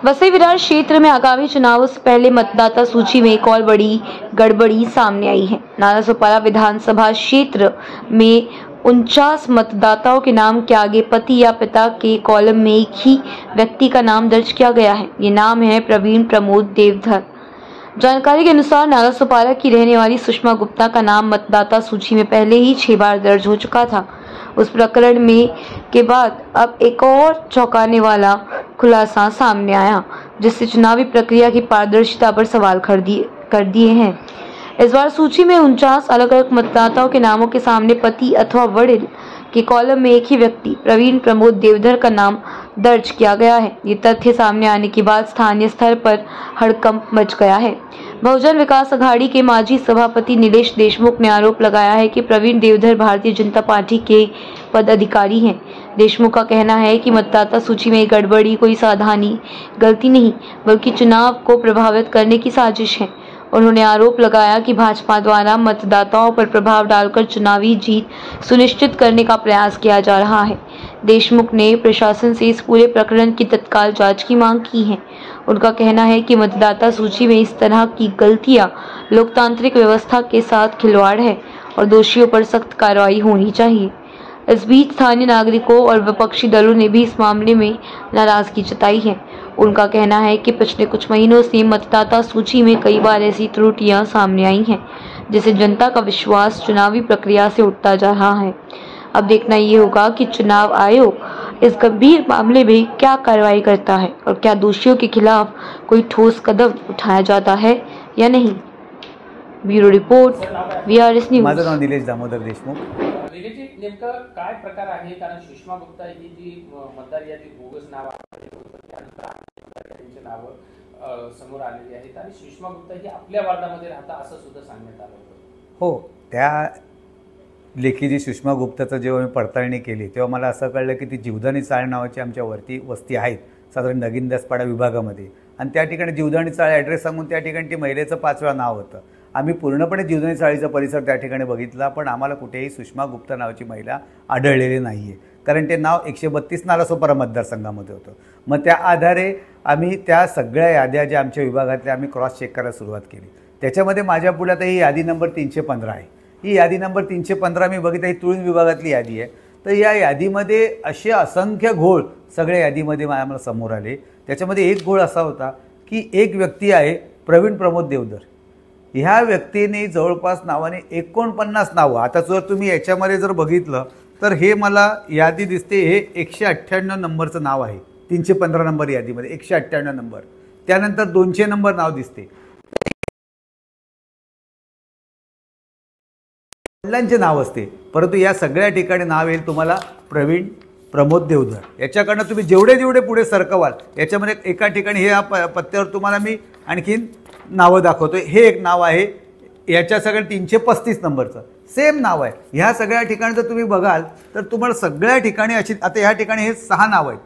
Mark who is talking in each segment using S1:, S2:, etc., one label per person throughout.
S1: वसई विरार क्षेत्र में आगामी चुनावों से पहले मतदाता सूची में एक और बड़ी गड़बड़ी सामने आई है। नालासोपारा विधानसभा क्षेत्र में 49 मतदाताओं के नाम के आगे पति या पिता के कॉलम में एक ही व्यक्ति का नाम दर्ज किया गया है। ये नाम है प्रवीण प्रमोद देवधर। जानकारी के अनुसार नालासोपारा की रहने वाली सुषमा गुप्ता का नाम मतदाता सूची में पहले ही 6 बार दर्ज हो चुका था। उस प्रकरण में के बाद अब एक और चौंकाने वाला खुलासा सामने आया, जिससे चुनावी प्रक्रिया की पारदर्शिता पर सवाल कर दिए हैं। इस बार सूची में 49 अलग अलग मतदाताओं के नामों के सामने पति अथवा वडील के कॉलम में एक ही व्यक्ति प्रवीण प्रमोद देवधर का नाम दर्ज किया गया है। ये तथ्य सामने आने के बाद स्थानीय स्तर पर हड़कंप मच गया है। बहुजन विकास अघाड़ी के माजी सभापति नीलेश देशमुख ने आरोप लगाया है कि प्रवीण देवधर भारतीय जनता पार्टी के पदाधिकारी हैं। देशमुख का कहना है कि मतदाता सूची में गड़बड़ी कोई साधारण गलती नहीं, बल्कि चुनाव को प्रभावित करने की साजिश है। उन्होंने आरोप लगाया कि भाजपा द्वारा मतदाताओं पर प्रभाव डालकर चुनावी जीत सुनिश्चित करने का प्रयास किया जा रहा है। देशमुख ने प्रशासन से इस पूरे प्रकरण की तत्काल जांच की मांग की है। उनका कहना है कि मतदाता सूची में इस तरह की गलतियां लोकतांत्रिक व्यवस्था के साथ खिलवाड़ है और दोषियों पर सख्त कार्रवाई होनी चाहिए। इस बीच स्थानीय नागरिकों और विपक्षी दलों ने भी इस मामले में नाराजगी जताई है। उनका कहना है कि पिछले कुछ महीनों से मतदाता सूची में कई बार ऐसी त्रुटियां सामने आई हैं, जिससे जनता का विश्वास चुनावी प्रक्रिया से उठता जा रहा है। अब देखना ये होगा कि चुनाव आयोग इस गंभीर मामले में क्या कार्रवाई करता है और क्या दोषियों के खिलाफ कोई ठोस कदम उठाया जाता है या नहीं। Bureau report, VRS news.
S2: माझं नाव निलेश दामोदर देशमुख।
S3: नेमका काय प्रकार आहे? कारण सुषमा गुप्ता ही जी मतदार यादी बोगस नाव आहे त्यांचे नाव समोर आलेली आहेत आणि सुषमा गुप्ता ही आपल्या वार्डामध्ये राहता असं सुद्धा सांगण्यात आलं होतं।
S2: हो, त्या लेखी जी सुषमा गुप्ताचं जेव्हा मी पडताळणी केली तेव्हा मला असं कळलं की ती जीवदानी चाळ नावाची आमच्या वरती वस्ती आहेत, साधारण नगीनदासपाडा विभागामध्ये, आणि त्या ठिकाणी जीवदानी चाळ ॲड्रेस सांगून त्या ठिकाणी ती महिलेचं 5 वेळा नाव होतं। आम्ही पूर्णपणे जीवदानी चाळीचा परिसर त्या ठिकाणी बघितला, पण आम्हाला कुठेही सुषमा गुप्ता नावाची महिला आढळलेली नाही आहे, कारण ते नाव 132 नालासोपारा मतदारसंघामध्ये होतं। मग त्या आधारे आम्ही त्या सगळ्या याद्या ज्या आमच्या विभागातल्या आम्ही क्रॉस चेक करायला सुरुवात केली। त्याच्यामध्ये माझ्या पुढे आता ही यादी नंबर 315 आहे। ही यादी नंबर 315 मी बघितली, ही तुळून विभागातली यादी आहे। तर या यादीमध्ये असे असंख्य घोळ सगळ्या यादीमध्ये आम्हाला समोर आले। त्याच्यामध्ये एक घोळ असा होता की एक व्यक्ती आहे प्रवीण प्रमोद देवधर, ह्या व्यक्तीने जवळपास नावाने 49 नावं, आता जर तुम्ही याच्यामध्ये जर बघितलं तर हे मला यादी दिसते, हे 198 नंबरचं नाव आहे। 315 नंबर यादीमध्ये 198 नंबर, त्यानंतर 200 नंबर नाव दिसते, वडिलांचे नाव असते, परंतु या सगळ्या ठिकाणी नाव येईल तुम्हाला प्रवीण प्रमोद देवधर। याच्याकडनं तुम्ही जेवढे पुढे सरकवाल याच्यामध्ये एका ठिकाणी हे पत्त्यावर तुम्हाला मी आणखीन नावं दाखवतोय। हे एक नाव आहे, याच्या सगळ्या 335 नंबरचं सेम नाव आहे। ह्या सगळ्या ठिकाणी जर तुम्ही बघाल तर तुम्हाला सगळ्या ठिकाणी अशी, आता ह्या ठिकाणी हे 6 नावं आहेत,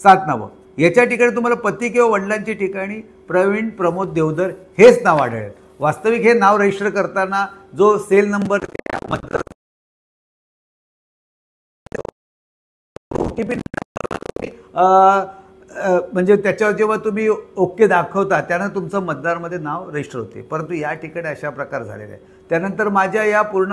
S2: 7 नावं, याच्या ठिकाणी तुम्हाला पती किंवा वडिलांच्या ठिकाणी प्रवीण प्रमोद देवधर हेच नाव आढळेल। वास्तविक हे नाव रजिस्टर करताना जो सेल नंबर म्हणजे त्याच्यावर जेव्हा तुम्ही ओके दाखवता त्यानं तुमचं मतदारमध्ये नाव रजिस्टर होते, परंतु या ठिकाणी अशा प्रकार झालेला आहे। त्यानंतर माझ्या या पूर्ण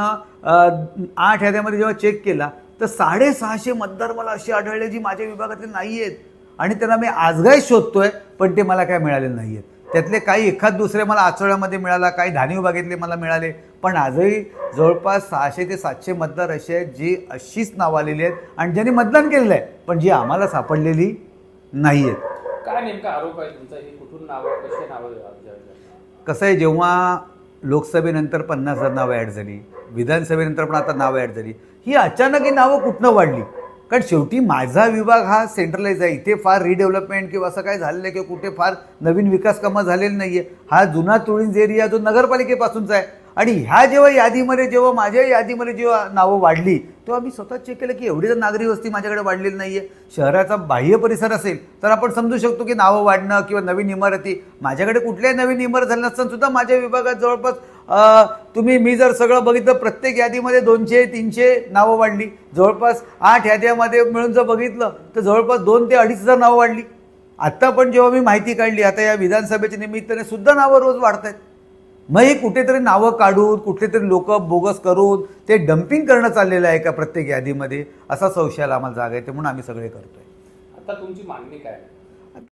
S2: 8 याद्यामध्ये जेव्हा चेक केला तर 650 मतदार मला असे आढळले जी माझ्या विभागातले नाही आहेत, आणि त्यांना मी आजगाही शोधतोय पण ते मला काय मिळालेले नाही आहेत। त्यातले काही एखाद दुसरे मला आचोळ्यामध्ये मिळाला, काही धानी विभागातले मला मिळाले, पण आजही जवळपास 600 ते 700 मतदार असे आहेत जी अशीच नावं आलेली आहेत आणि ज्यांनी मतदान केलेलं आहे पण जी आम्हाला सापडलेली नाही आहेत।
S3: काय नेमका आरोप आहे तुमचा? हे कुठून नावं, कसे नावं?
S2: कसं आहे, जेव्हा लोकसभेनंतर 50,000 नावं ॲड झाली, विधानसभेनंतर पण आता नावं ॲड झाली, ही अचानक ही नावं कुठनं वाढली? कारण शेवटी माझा विभाग हा सेंट्रलाइज आहे, इथे फार रिडेव्हलपमेंट किंवा असं काय झालेलं आहे किंवा कुठे फार नवीन विकास कामं झालेली नाही आहे। हा जुना तुळींज एरिया जो नगरपालिकेपासूनचा आहे, आणि ह्या जेव्हा यादीमध्ये जेव्हा माझ्या यादीमध्ये जेव्हा नावं वाढली तेव्हा मी स्वतः चेक केलं की एवढी तर नागरी वस्ती माझ्याकडे वाढलेली नाही आहे। शहराचा बाह्य परिसर असेल तर आपण समजू शकतो की नावं वाढणं किंवा नवीन इमारती, माझ्याकडे कुठल्याही नवीन इमारत झाल्या नसताना सुद्धा माझ्या विभागात जवळपास मी जर सगळं बघितलं प्रत्येक यादीमध्ये 200-300 नावं वाढली, जवळपास 8 याद्यामध्ये मिळून जर बघितलं तर जवळपास 2 ते 2,500 नावं वाढली। आत्ता पण जेव्हा मी माहिती काढली, आता या विधानसभेच्या निमित्ताने सुद्धा नावं रोज वाढत आहेत. मग ही कुठेतरी नावं काढून कुठेतरी लोक बोगस करून ते डम्पिंग करणं चाललेलं आहे का प्रत्येक यादीमध्ये, असा संशयाला आम्हाला जागा येते, म्हणून आम्ही सगळे करतोय.
S3: आता तुमची मागणी काय?